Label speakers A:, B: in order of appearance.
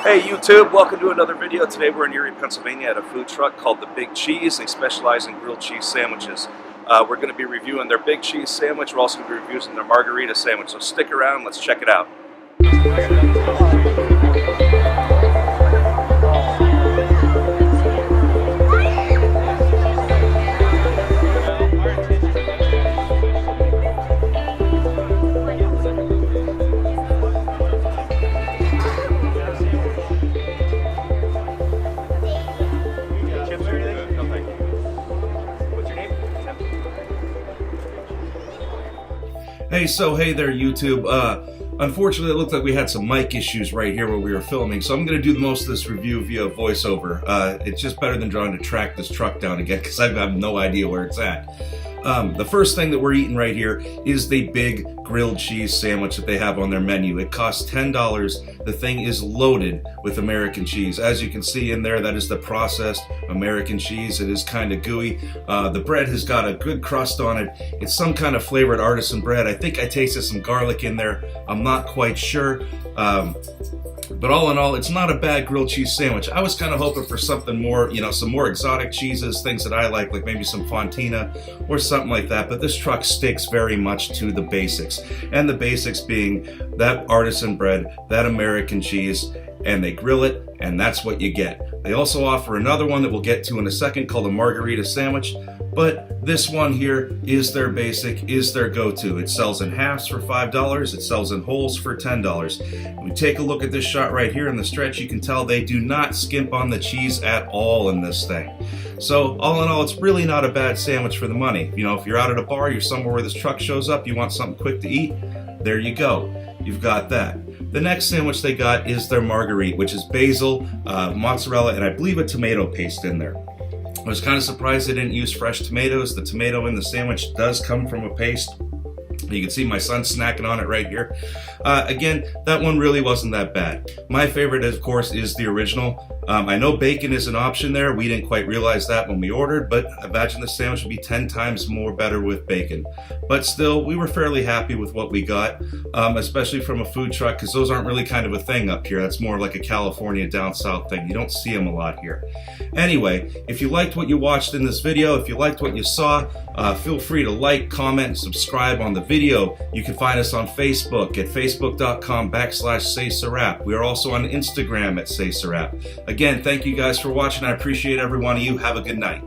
A: Hey YouTube, welcome to another video. Today we're in Erie, Pennsylvania at a food truck called The Big Cheese. They specialize in grilled cheese sandwiches. We're going to be reviewing their big cheese sandwich. We're also going to be reviewing their margarita sandwich. So stick around, let's check it out. Hey there YouTube. Unfortunately, it looked like we had some mic issues right here where we were filming, so I'm going to do most of this review via voiceover. It's just better than trying to track this truck down again because I have no idea where it's at. The first thing that we're eating right here is the big grilled cheese sandwich that they have on their menu. It costs $10. The thing is loaded with American cheese. As you can see in there, that is the processed American cheese. It is kind of gooey. The bread has got a good crust on it. It's some kind of flavored artisan bread. I think I tasted some garlic in there. I'm not quite sure. But all in all, it's not a bad grilled cheese sandwich. I was kind of hoping for something more, some more exotic cheeses, things that I like maybe some Fontina or something like that. But this truck sticks very much to the basics. And the basics being that artisan bread, that American cheese, and they grill it, and that's what you get. They also offer another one that we'll get to in a second called a margarita sandwich. But this one here is their basic, is their go-to. It sells in halves for $5. It sells in wholes for $10. When we take a look at this shot right here in the stretch, you can tell they do not skimp on the cheese at all in this thing. So all in all, it's really not a bad sandwich for the money. If you're out at a bar, you're somewhere where this truck shows up, you want something quick to eat, there you go. You've got that. The next sandwich they got is their marguerite, which is basil, mozzarella, and I believe a tomato paste in there. I was kind of surprised they didn't use fresh tomatoes. The tomato in the sandwich does come from a paste. You can see my son snacking on it right here. Again, that one really wasn't that bad. My favorite, of course, is the original. I know bacon is an option there. We didn't quite realize that when we ordered, but I imagine the sandwich would be 10 times more better with bacon. But still, we were fairly happy with what we got, especially from a food truck, because those aren't really kind of a thing up here. That's more like a California down south thing. You don't see them a lot here. Anyway, if you liked what you watched in this video, if you liked what you saw, feel free to like, comment, and subscribe on the video. You can find us on Facebook at facebook.com/SaySarap. We are also on Instagram at SaySarap. Again, thank you guys for watching. I appreciate every one of you. Have a good night.